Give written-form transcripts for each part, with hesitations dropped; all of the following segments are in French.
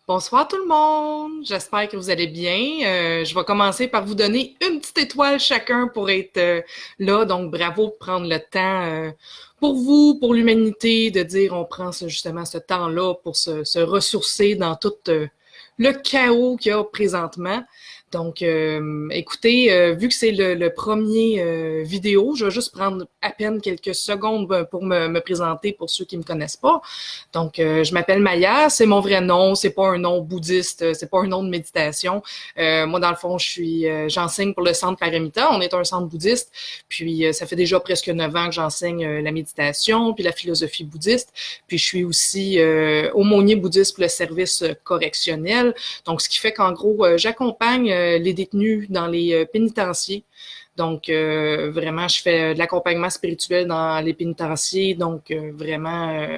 Bonsoir tout le monde, j'espère que vous allez bien. Je vais commencer par vous donner une petite étoile chacun pour être là. Donc bravo de prendre le temps pour vous, pour l'humanité, de dire on prend justement ce temps-là pour se ressourcer dans tout le chaos qu'il y a présentement. Donc écoutez, vu que c'est le premier vidéo, je vais juste prendre à peine quelques secondes pour me présenter pour ceux qui me connaissent pas. Donc, je m'appelle Maya, c'est mon vrai nom, c'est pas un nom bouddhiste, c'est pas un nom de méditation. Moi, dans le fond, j'enseigne pour le Centre Paramita, on est un centre bouddhiste, puis ça fait déjà presque 9 ans que j'enseigne la méditation, puis la philosophie bouddhiste, puis je suis aussi aumônier bouddhiste pour le service correctionnel, donc ce qui fait qu'en gros, j'accompagne les détenus dans les pénitenciers. Donc, vraiment, je fais de l'accompagnement spirituel dans les pénitenciers. Donc, vraiment,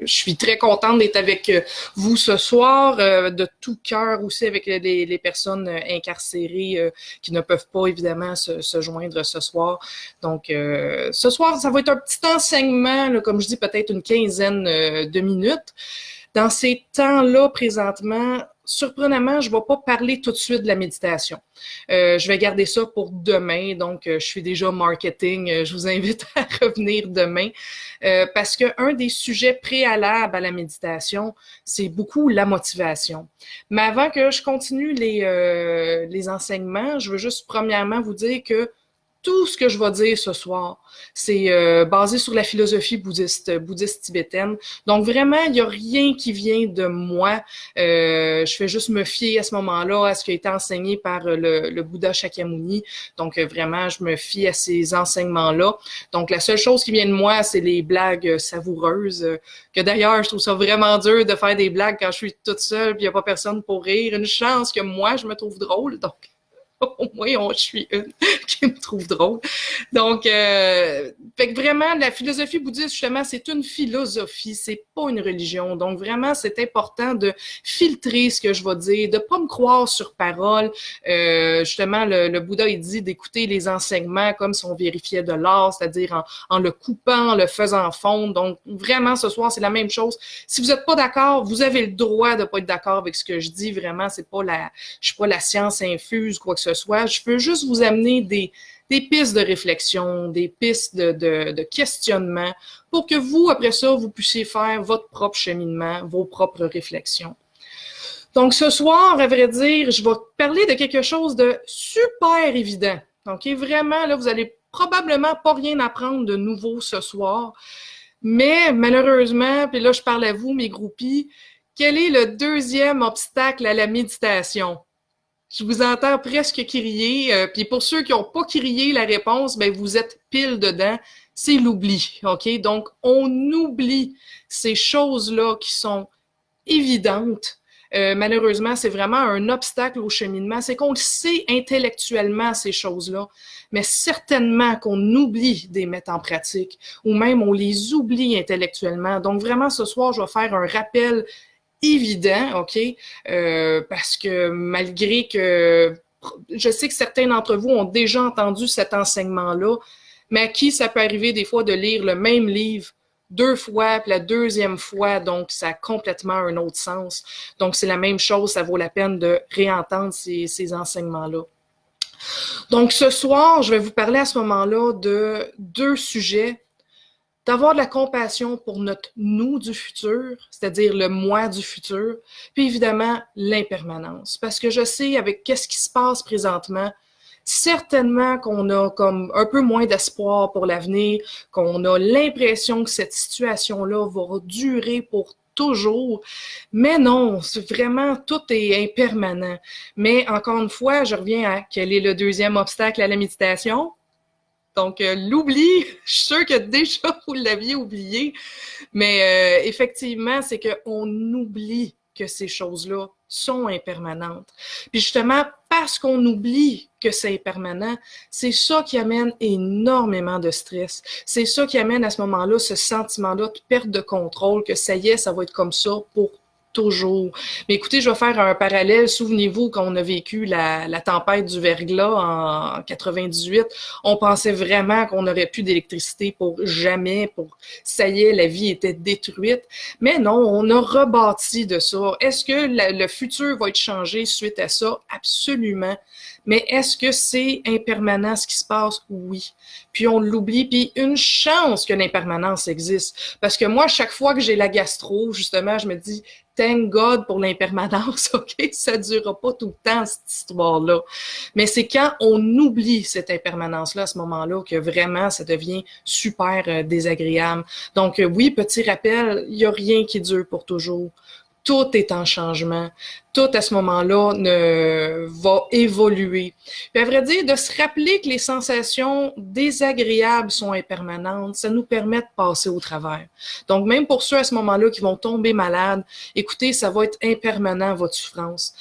je suis très contente d'être avec vous ce soir, de tout cœur aussi avec les personnes incarcérées qui ne peuvent pas, évidemment, se joindre ce soir. Donc, ce soir, ça va être un petit enseignement, là, comme je dis, peut-être une quinzaine de minutes. Dans ces temps-là, présentement, surprenamment, je ne vais pas parler tout de suite de la méditation. Je vais garder ça pour demain, donc je suis déjà marketing. Je vous invite à revenir demain parce qu'un des sujets préalables à la méditation, c'est beaucoup la motivation. Mais avant que je continue les enseignements, je veux juste premièrement vous dire que tout ce que je vais dire ce soir, c'est basé sur la philosophie bouddhiste tibétaine. Donc vraiment, il n'y a rien qui vient de moi. Je fais juste me fier à ce moment-là à ce qui a été enseigné par le Bouddha Shakyamuni. Donc vraiment, je me fie à ces enseignements-là. Donc la seule chose qui vient de moi, c'est les blagues savoureuses. Que d'ailleurs, je trouve ça vraiment dur de faire des blagues quand je suis toute seule puis il n'y a pas personne pour rire. Une chance que moi, je me trouve drôle. Donc au moins, je suis une qui me trouve drôle. Donc, fait que vraiment, la philosophie bouddhiste, justement, c'est une philosophie, c'est pas une religion. Donc, vraiment, c'est important de filtrer ce que je vais dire, de pas me croire sur parole. Justement, le Bouddha, il dit d'écouter les enseignements comme si on vérifiait de l'art, c'est-à-dire en le coupant, en le faisant fondre. Donc, vraiment, ce soir, c'est la même chose. Si vous n'êtes pas d'accord, vous avez le droit de pas être d'accord avec ce que je dis. Vraiment, je suis pas la science infuse, quoi que ce soit. Je veux juste vous amener des pistes de réflexion, des pistes de questionnement pour que vous, après ça, vous puissiez faire votre propre cheminement, vos propres réflexions. Donc, ce soir, à vrai dire, je vais parler de quelque chose de super évident. OK? Vraiment, là, vous allez probablement pas rien apprendre de nouveau ce soir. Mais malheureusement, puis là, je parle à vous, mes groupies, quel est le deuxième obstacle à la méditation? Je vous entends presque crier. Puis pour ceux qui n'ont pas crié la réponse, ben vous êtes pile dedans. C'est l'oubli, OK? Donc, on oublie ces choses-là qui sont évidentes. Malheureusement, c'est vraiment un obstacle au cheminement. C'est qu'on le sait intellectuellement, ces choses-là, mais certainement qu'on oublie de les mettre en pratique ou même on les oublie intellectuellement. Donc, vraiment, ce soir, je vais faire un rappel évident, OK? Parce que malgré que je sais que certains d'entre vous ont déjà entendu cet enseignement-là, mais à qui ça peut arriver des fois de lire le même livre 2 fois, puis la deuxième fois, donc ça a complètement un autre sens. Donc c'est la même chose, ça vaut la peine de réentendre ces enseignements-là. Donc ce soir, je vais vous parler à ce moment-là de 2 sujets d'avoir de la compassion pour notre nous du futur, c'est-à-dire le moi du futur, puis évidemment l'impermanence. Parce que je sais avec qu'est-ce qui se passe présentement, certainement qu'on a comme un peu moins d'espoir pour l'avenir, qu'on a l'impression que cette situation-là va durer pour toujours. Mais non, c'est vraiment, tout est impermanent. Mais encore une fois, je reviens à quel est le deuxième obstacle à la méditation? Donc, l'oubli, je suis sûre que déjà vous l'aviez oublié, mais effectivement, c'est qu'on oublie que ces choses-là sont impermanentes. Puis justement, parce qu'on oublie que c'est impermanent, c'est ça qui amène énormément de stress. C'est ça qui amène à ce moment-là ce sentiment-là de perte de contrôle, que ça y est, ça va être comme ça pour toujours. Mais écoutez, je vais faire un parallèle. Souvenez-vous, quand on a vécu la tempête du verglas en 98, on pensait vraiment qu'on n'aurait plus d'électricité pour jamais, ça y est, la vie était détruite. Mais non, on a rebâti de ça. Est-ce que le futur va être changé suite à ça? Absolument. Mais est-ce que c'est impermanent ce qui se passe? Oui. Puis on l'oublie, puis une chance que l'impermanence existe. Parce que moi, chaque fois que j'ai la gastro, justement, je me dis, thank God pour l'impermanence, OK? Ça durera pas tout le temps, cette histoire-là. Mais c'est quand on oublie cette impermanence-là, à ce moment-là, que vraiment, ça devient super désagréable. Donc, oui, petit rappel, il y a rien qui dure pour toujours. Tout est en changement. Tout, à ce moment-là, va évoluer. Puis, à vrai dire, de se rappeler que les sensations désagréables sont impermanentes, ça nous permet de passer au travers. Donc, même pour ceux, à ce moment-là, qui vont tomber malades, écoutez, ça va être impermanent, votre souffrance.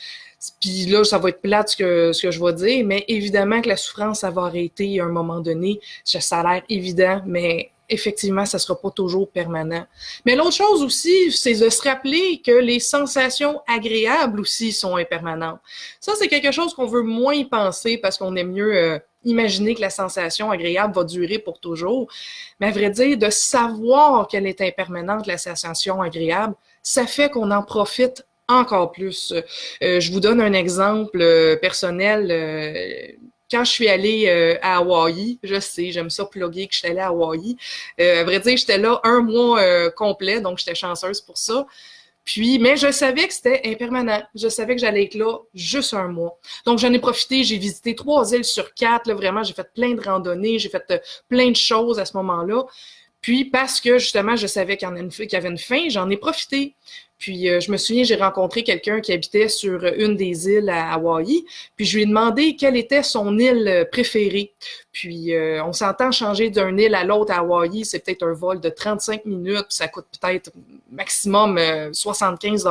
Puis là, ça va être plate ce que je vais dire, mais évidemment que la souffrance, ça va arrêter à un moment donné. Ça a l'air évident, mais effectivement, ça sera pas toujours permanent. Mais l'autre chose aussi, c'est de se rappeler que les sensations agréables aussi sont impermanentes. Ça, c'est quelque chose qu'on veut moins y penser parce qu'on aime mieux imaginer que la sensation agréable va durer pour toujours. Mais à vrai dire, de savoir qu'elle est impermanente, la sensation agréable, ça fait qu'on en profite encore plus. Je vous donne un exemple personnel. Quand je suis allée à Hawaï, je sais, j'aime ça plugger que je suis allée à Hawaï. À vrai dire, j'étais là un mois complet, donc j'étais chanceuse pour ça. Puis, mais je savais que c'était impermanent. Je savais que j'allais être là juste un mois. Donc, j'en ai profité. J'ai visité 3 îles sur 4. Là, vraiment, j'ai fait plein de randonnées. J'ai fait plein de choses à ce moment-là. Puis, parce que justement, je savais qu'il y avait une fin, j'en ai profité. Puis, je me souviens, j'ai rencontré quelqu'un qui habitait sur une des îles à Hawaï. Puis, je lui ai demandé quelle était son île préférée. Puis, on s'entend changer d'une île à l'autre à Hawaï, c'est peut-être un vol de 35 minutes. Puis ça coûte peut-être maximum 75 $.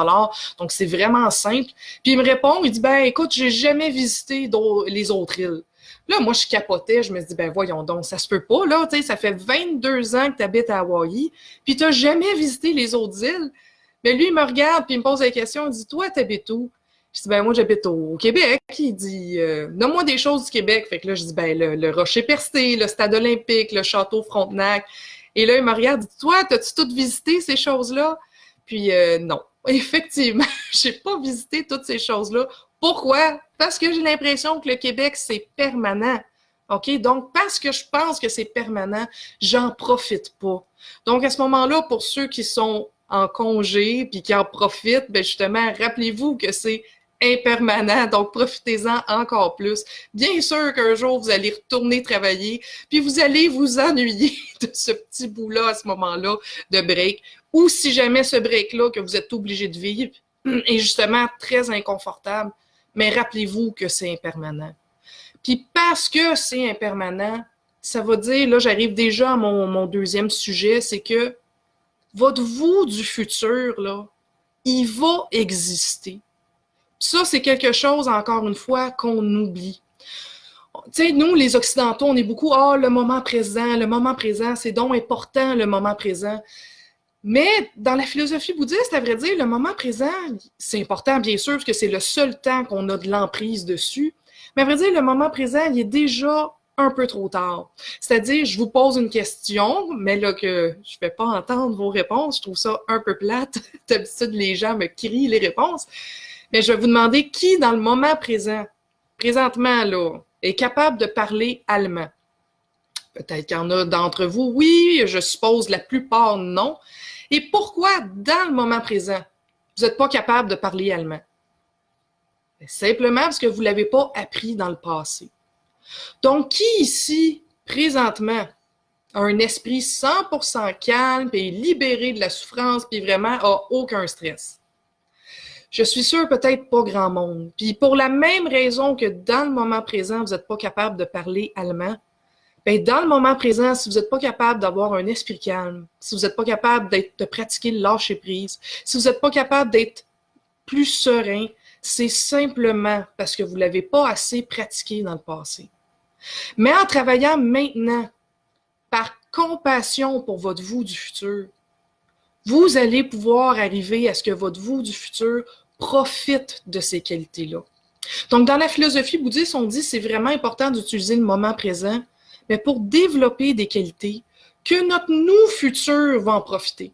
Donc, c'est vraiment simple. Puis, il me répond, il dit, ben, écoute, j'ai jamais visité les autres îles. Là, moi, je capotais, je me dis, ben voyons donc, ça se peut pas, là, tu sais, ça fait 22 ans que tu habites à Hawaï, puis tu n'as jamais visité les autres îles. Mais lui, il me regarde, puis il me pose la question, il dit, toi, t'habites où? Je dis, ben moi, j'habite au Québec. Il dit, nomme-moi des choses du Québec. Fait que là, je dis, ben le Rocher-Percé, le Stade olympique, le Château Frontenac. Et là, il me regarde, il dit, toi, t'as-tu tout visité ces choses-là? Puis non, effectivement, j'ai pas visité toutes ces choses-là. Pourquoi? Parce que j'ai l'impression que le Québec, c'est permanent. OK? Donc, parce que je pense que c'est permanent, j'en profite pas. Donc, à ce moment-là, pour ceux qui sont en congé puis qui en profitent, ben justement, rappelez-vous que c'est impermanent, donc profitez-en encore plus. Bien sûr qu'un jour, vous allez retourner travailler, puis vous allez vous ennuyer de ce petit bout-là à ce moment-là de break, ou si jamais ce break-là que vous êtes obligé de vivre est justement très inconfortable, mais rappelez-vous que c'est impermanent. Puis parce que c'est impermanent, ça va dire, là j'arrive déjà à mon deuxième sujet, c'est que votre vous du futur, là, il va exister. Ça, c'est quelque chose, encore une fois, qu'on oublie. Tu sais, nous, les Occidentaux, on est beaucoup, le moment présent, c'est donc important, le moment présent. Mais dans la philosophie bouddhiste, à vrai dire, le moment présent, c'est important, bien sûr, parce que c'est le seul temps qu'on a de l'emprise dessus. Mais à vrai dire, le moment présent, il est déjà un peu trop tard. C'est-à-dire, je vous pose une question, mais là que je ne vais pas entendre vos réponses, je trouve ça un peu plate. D'habitude, les gens me crient les réponses. Mais je vais vous demander qui, dans le moment présent, présentement, là, est capable de parler allemand. Peut-être qu'il y en a d'entre vous, oui, je suppose la plupart non. Et pourquoi, dans le moment présent, vous n'êtes pas capable de parler allemand? Simplement parce que vous ne l'avez pas appris dans le passé. Donc, qui ici, présentement, a un esprit 100% calme et libéré de la souffrance puis vraiment a aucun stress? Je suis sûre peut-être pas grand monde. Puis pour la même raison que dans le moment présent, vous n'êtes pas capable de parler allemand, bien, dans le moment présent, si vous n'êtes pas capable d'avoir un esprit calme, si vous n'êtes pas capable de pratiquer le lâcher-prise, si vous n'êtes pas capable d'être plus serein, c'est simplement parce que vous ne l'avez pas assez pratiqué dans le passé. Mais en travaillant maintenant, par compassion pour votre vous du futur, vous allez pouvoir arriver à ce que votre vous du futur profite de ces qualités-là. Donc, dans la philosophie bouddhiste, on dit que c'est vraiment important d'utiliser le moment présent, mais pour développer des qualités que notre nous futur va en profiter.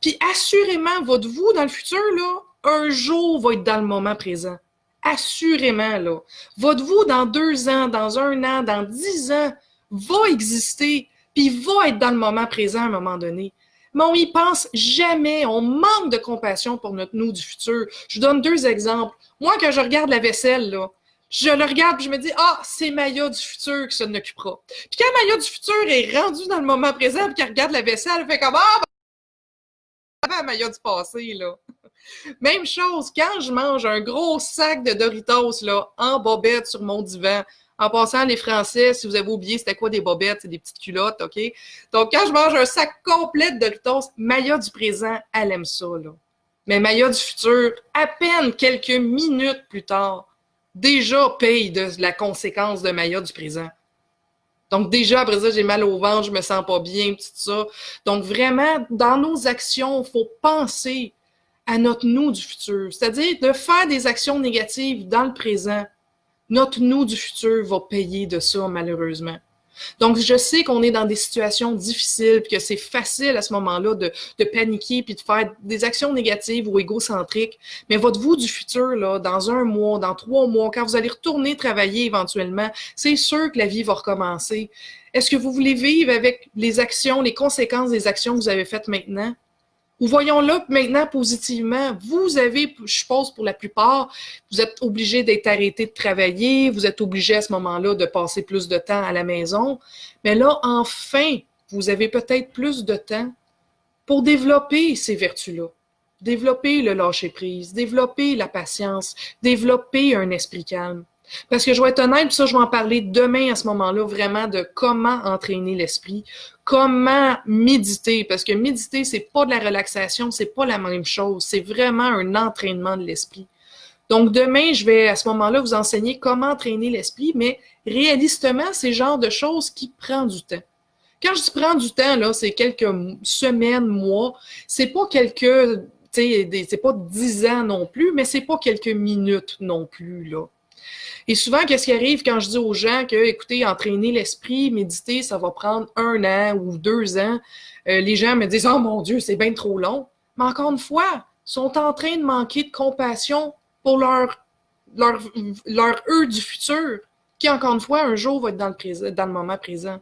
Puis assurément, votre vous dans le futur, là, un jour va être dans le moment présent. Assurément, là. Votre vous dans 2 ans, dans 1 an, dans 10 ans, va exister, puis va être dans le moment présent à un moment donné. Mais on y pense jamais. On manque de compassion pour notre nous du futur. Je vous donne 2 exemples. Moi, quand je regarde la vaisselle, là, je le regarde et je me dis, ah, c'est Maya du futur qui s'en occupera. Puis quand Maya du futur est rendue dans le moment présent et qu'elle regarde la vaisselle, elle fait comme, ah, ben, Maya du passé, là. Même chose, quand je mange un gros sac de Doritos, là, en bobette sur mon divan, en passant, les Français, si vous avez oublié, c'était quoi des bobettes? C'est des petites culottes, OK? Donc, quand je mange un sac complet de Doritos, Maya du présent, elle aime ça, là. Mais Maya du futur, à peine quelques minutes plus tard, déjà paye de la conséquence de Maya du présent. Donc déjà, après ça, j'ai mal au ventre, je me sens pas bien, tout ça. Donc vraiment, dans nos actions, il faut penser à notre nous du futur. C'est-à-dire de faire des actions négatives dans le présent. Notre nous du futur va payer de ça, malheureusement. Donc, je sais qu'on est dans des situations difficiles, puis que c'est facile à ce moment-là de paniquer, puis de faire des actions négatives ou égocentriques. Mais votre vous du futur, là, dans 1 mois, dans 3 mois, quand vous allez retourner travailler éventuellement, c'est sûr que la vie va recommencer. Est-ce que vous voulez vivre avec les actions, les conséquences des actions que vous avez faites maintenant? Ou voyons-le maintenant positivement. Vous avez, je suppose pour la plupart, vous êtes obligé d'être arrêté de travailler, vous êtes obligé à ce moment-là de passer plus de temps à la maison. Mais là, enfin, vous avez peut-être plus de temps pour développer ces vertus-là. Développer le lâcher-prise, développer la patience, développer un esprit calme. Parce que je vais être honnête, puis ça, je vais en parler demain à ce moment-là, vraiment de comment entraîner l'esprit, comment méditer, parce que méditer, c'est pas de la relaxation, c'est pas la même chose, c'est vraiment un entraînement de l'esprit. Donc demain, je vais à ce moment-là vous enseigner comment entraîner l'esprit, mais réalistement, c'est le genre de choses qui prend du temps. Quand je dis prend du temps, là, c'est quelques semaines, mois, c'est pas quelques, c'est pas 10 ans non plus, mais c'est pas quelques minutes non plus, là. Et souvent, qu'est-ce qui arrive quand je dis aux gens que, écoutez, entraîner l'esprit, méditer, ça va prendre 1 an ou 2 ans, les gens me disent « Oh mon Dieu, c'est bien trop long ». Mais encore une fois, ils sont en train de manquer de compassion pour leur eux du futur, qui, encore une fois, un jour va être dans le moment présent.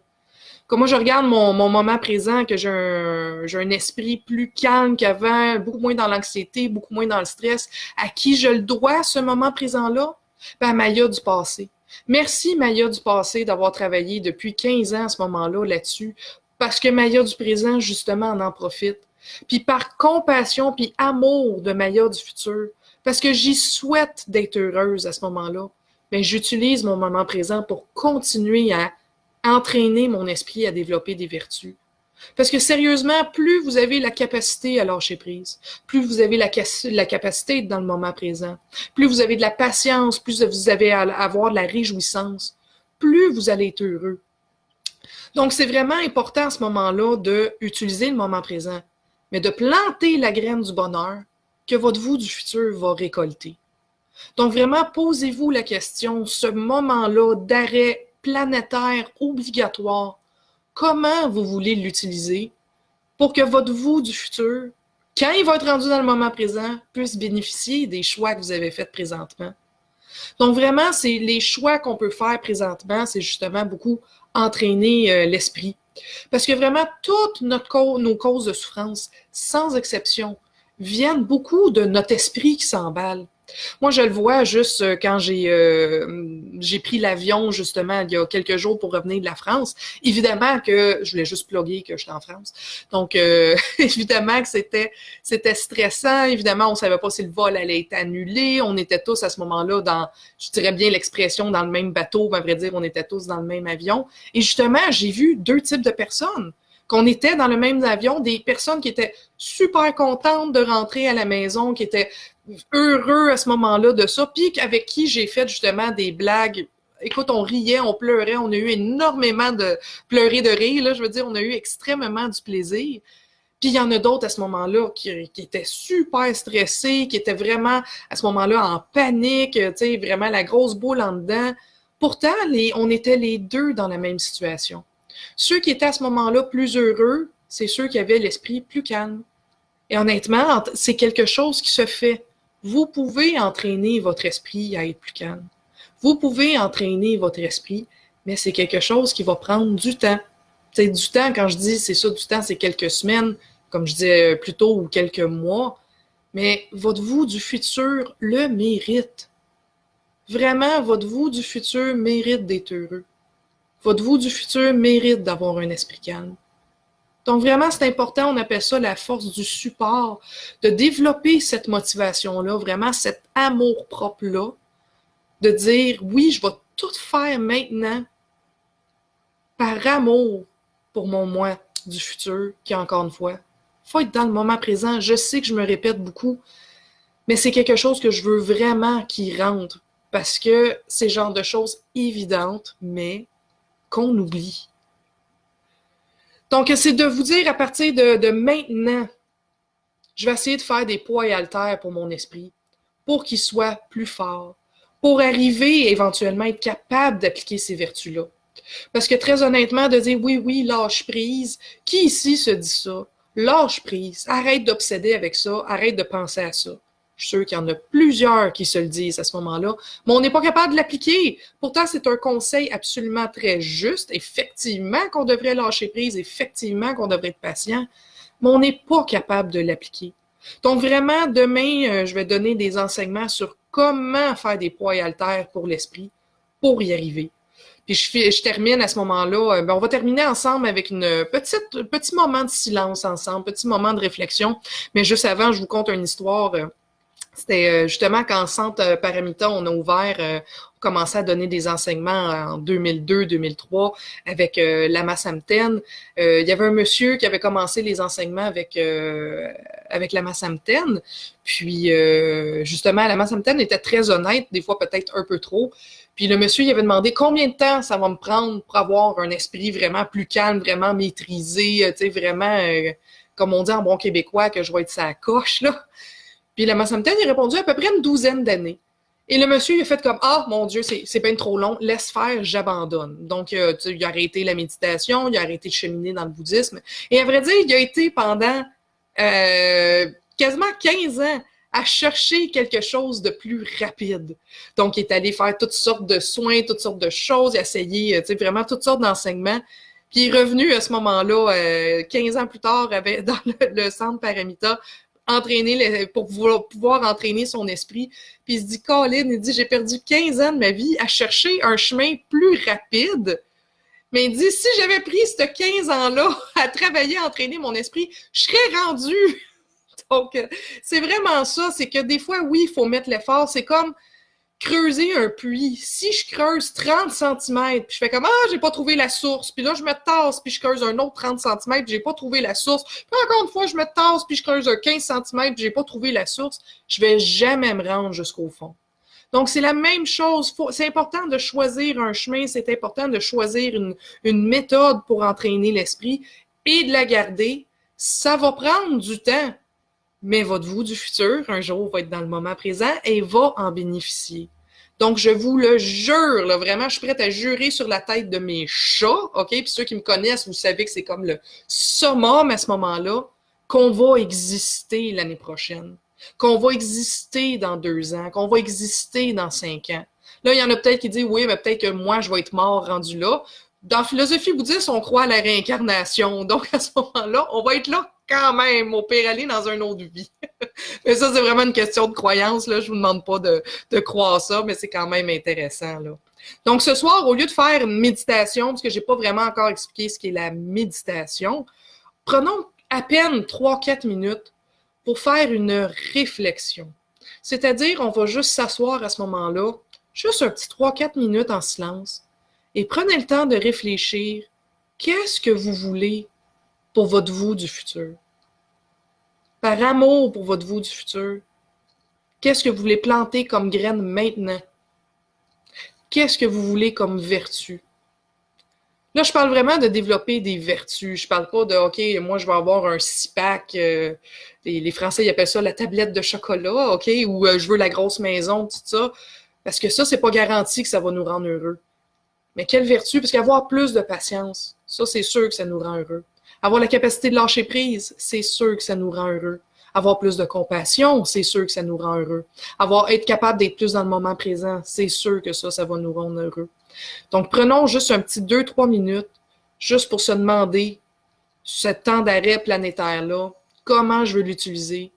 Comme moi, je regarde mon moment présent, que j'ai un esprit plus calme qu'avant, beaucoup moins dans l'anxiété, beaucoup moins dans le stress. À qui je le dois, ce moment présent-là? Ben, à Maya du passé. Merci, Maya du passé, d'avoir travaillé depuis 15 ans à ce moment-là là-dessus, parce que Maya du présent, justement, en profite. Puis par compassion, puis amour de Maya du futur, parce que j'y souhaite d'être heureuse à ce moment-là, ben, j'utilise mon moment présent pour continuer à entraîner mon esprit à développer des vertus. Parce que sérieusement, plus vous avez la capacité à lâcher prise, plus vous avez la capacité d'être dans le moment présent, plus vous avez de la patience, plus vous avez à avoir de la réjouissance, plus vous allez être heureux. Donc, c'est vraiment important à ce moment-là d'utiliser le moment présent, mais de planter la graine du bonheur que votre vous du futur va récolter. Donc, vraiment, posez-vous la question, ce moment-là d'arrêt planétaire obligatoire, comment vous voulez l'utiliser pour que votre vous du futur, quand il va être rendu dans le moment présent, puisse bénéficier des choix que vous avez faits présentement. Donc vraiment, c'est les choix qu'on peut faire présentement, c'est justement beaucoup entraîner l'esprit. Parce que vraiment, toutes nos causes de souffrance, sans exception, viennent beaucoup de notre esprit qui s'emballe. Moi, je le vois juste quand j'ai pris l'avion, justement, il y a quelques jours pour revenir de la France. Évidemment que je voulais juste plugger que j'étais en France. Donc, évidemment que c'était stressant. Évidemment, on savait pas si le vol allait être annulé. On était tous à ce moment-là dans, je dirais bien l'expression, dans le même bateau. Mais à vrai dire, on était tous dans le même avion. Et justement, j'ai vu 2 types de personnes. Qu'on était dans le même avion, des personnes qui étaient super contentes de rentrer à la maison, qui étaient heureux à ce moment-là de ça, puis avec qui j'ai fait justement des blagues. Écoute, on riait, on pleurait, on a eu énormément de pleurer de rire, là, je veux dire, on a eu extrêmement du plaisir. Puis il y en a d'autres à ce moment-là qui étaient super stressés, qui étaient vraiment à ce moment-là en panique, tu sais, vraiment la grosse boule en dedans. Pourtant, on était les deux dans la même situation. Ceux qui étaient à ce moment-là plus heureux, c'est ceux qui avaient l'esprit plus calme. Et honnêtement, c'est quelque chose qui se fait. Vous pouvez entraîner votre esprit à être plus calme. Vous pouvez entraîner votre esprit, mais c'est quelque chose qui va prendre du temps. C'est du temps, quand je dis c'est ça, du temps, c'est quelques semaines, comme je disais plus tôt, ou quelques mois. Mais votre vous du futur le mérite. Vraiment, votre vous du futur mérite d'être heureux. Votre vous du futur mérite d'avoir un esprit calme. Donc vraiment, c'est important, on appelle ça la force du support, de développer cette motivation-là, vraiment cet amour-propre-là, de dire, oui, je vais tout faire maintenant par amour pour mon moi du futur, qui encore une fois, faut être dans le moment présent. Je sais que je me répète beaucoup, mais c'est quelque chose que je veux vraiment qu'il rentre, parce que c'est le genre de choses évidentes, mais qu'on oublie. Donc, c'est de vous dire à partir de maintenant, je vais essayer de faire des poids et haltères pour mon esprit, pour qu'il soit plus fort, pour arriver éventuellement à être capable d'appliquer ces vertus-là. Parce que très honnêtement, de dire oui, lâche prise, qui ici se dit ça? Lâche prise, arrête d'obséder avec ça, arrête de penser à ça. Je suis sûr qu'il y en a plusieurs qui se le disent à ce moment-là, mais on n'est pas capable de l'appliquer. Pourtant, c'est un conseil absolument très juste. Effectivement qu'on devrait lâcher prise, effectivement qu'on devrait être patient, mais on n'est pas capable de l'appliquer. Donc vraiment, demain, je vais donner des enseignements sur comment faire des poids et haltères pour l'esprit, pour y arriver. Puis je termine à ce moment-là, on va terminer ensemble avec petit moment de silence ensemble, petit moment de réflexion. Mais juste avant, je vous conte une histoire. C'était justement quand Centre Paramita, on a ouvert, on commençait à donner des enseignements en 2002-2003 avec Lama Samten. Il y avait un monsieur qui avait commencé les enseignements avec Lama Samten. Puis justement, Lama Samten était très honnête, des fois peut-être un peu trop. Puis le monsieur, il avait demandé combien de temps ça va me prendre pour avoir un esprit vraiment plus calme, vraiment maîtrisé, tu sais, vraiment, comme on dit en bon québécois, que je vais être sa coche, là. Puis la Massamten, il a répondu à peu près une douzaine d'années. Et le monsieur, il a fait comme « Ah, mon Dieu, c'est bien trop long, laisse faire, j'abandonne. » Donc, il a arrêté la méditation, il a arrêté de cheminer dans le bouddhisme. Et à vrai dire, il a été pendant quasiment 15 ans à chercher quelque chose de plus rapide. Donc, il est allé faire toutes sortes de soins, toutes sortes de choses, il a essayé vraiment toutes sortes d'enseignements. Puis il est revenu à ce moment-là, 15 ans plus tard, dans le centre Paramita, pour pouvoir entraîner son esprit. Puis il se dit, Colin, il dit, j'ai perdu 15 ans de ma vie à chercher un chemin plus rapide. Mais il dit, si j'avais pris ces 15 ans-là à travailler, à entraîner mon esprit, je serais rendu. Donc, c'est vraiment ça. C'est que des fois, oui, il faut mettre l'effort. C'est comme creuser un puits. Si je creuse 30 cm, puis je fais comme « Ah, j'ai pas trouvé la source », puis là, je me tasse, puis je creuse un autre 30 cm, puis j'ai pas trouvé la source, puis encore une fois, je me tasse, puis je creuse un 15 cm, puis j'ai pas trouvé la source, je vais jamais me rendre jusqu'au fond. Donc, c'est la même chose. C'est important de choisir un chemin, c'est important de choisir une méthode pour entraîner l'esprit et de la garder. Ça va prendre du temps, mais votre vous du futur, un jour, va être dans le moment présent et va en bénéficier. Donc, je vous le jure, là, vraiment, je suis prête à jurer sur la tête de mes chats, OK? Puis ceux qui me connaissent, vous savez que c'est comme le summum à ce moment-là, qu'on va exister l'année prochaine, qu'on va exister dans 2 ans, qu'on va exister dans 5 ans. Là, il y en a peut-être qui disent, oui, mais peut-être que moi, je vais être mort rendu là. Dans la philosophie bouddhiste, on croit à la réincarnation. Donc, à ce moment-là, on va être là quand même, au pire aller dans une autre vie. Mais ça, c'est vraiment une question de croyance, là. Je vous demande pas de croire ça, mais c'est quand même intéressant, là. Donc, ce soir, au lieu de faire une méditation, parce que j'ai pas vraiment encore expliqué ce qu'est la méditation, prenons à peine 3-4 minutes pour faire une réflexion. C'est-à-dire, on va juste s'asseoir à ce moment-là, juste un petit 3-4 minutes en silence, et prenez le temps de réfléchir. Qu'est-ce que vous voulez pour votre vous du futur? Par amour pour votre vous du futur, qu'est-ce que vous voulez planter comme graine maintenant? Qu'est-ce que vous voulez comme vertu? Là, je parle vraiment de développer des vertus. Je parle pas de, OK, moi, je vais avoir un six-pack. Les Français, ils appellent ça la tablette de chocolat, OK, ou je veux la grosse maison, tout ça. Parce que ça, c'est pas garanti que ça va nous rendre heureux. Mais quelle vertu? Parce qu'avoir plus de patience, ça, c'est sûr que ça nous rend heureux. Avoir la capacité de lâcher prise, c'est sûr que ça nous rend heureux. Avoir plus de compassion, c'est sûr que ça nous rend heureux. Être capable d'être plus dans le moment présent, c'est sûr que ça va nous rendre heureux. Donc, prenons juste un petit 2-3 minutes, juste pour se demander, ce temps d'arrêt planétaire-là, comment je veux l'utiliser,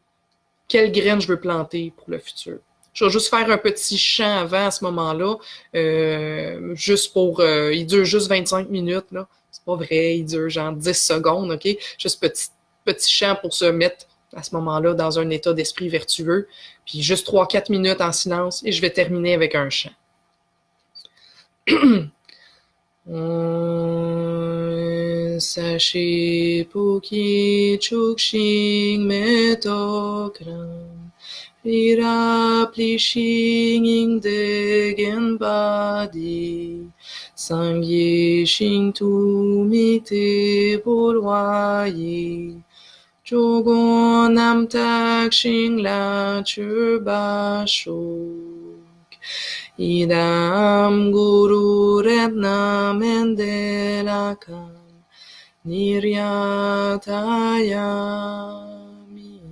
quelle graine je veux planter pour le futur. Je vais juste faire un petit chant avant à ce moment-là, juste pour... il dure juste 25 minutes, là. C'est pas vrai, il dure genre 10 secondes, OK? Juste petit chant pour se mettre à ce moment-là dans un état d'esprit vertueux. Puis juste 3-4 minutes en silence et je vais terminer avec un chant. Sashi Puki Chukshing Metokram Rira Plishing Degen Badi Sangye Shing Tu Mite Bolwayi Jogon Nam Tak Shing La Churba Shok Idam Guru Retna Mendelakam Niryatayami.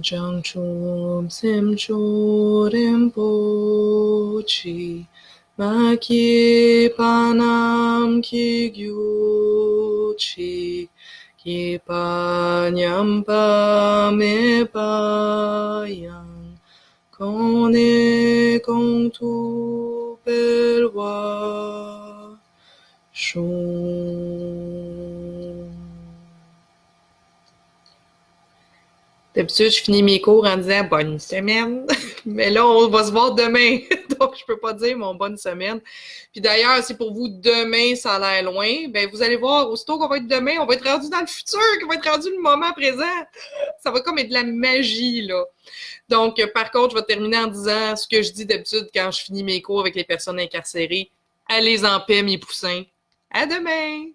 Jangchum Simchu Rinpoche Maki Panam Kigyuchi Ki Panyampa Me Payang Kone Kongtu Pelwa Shum. D'habitude, je finis mes cours en disant bonne semaine. Mais là, on va se voir demain. Donc, je peux pas dire mon bonne semaine. Puis d'ailleurs, si pour vous demain, ça a l'air loin, ben vous allez voir, aussitôt qu'on va être demain, on va être rendu dans le futur, qu'on va être rendu le moment présent. Ça va comme être de la magie, là. Donc, par contre, je vais terminer en disant ce que je dis d'habitude quand je finis mes cours avec les personnes incarcérées. Allez en paix, mes poussins. À demain!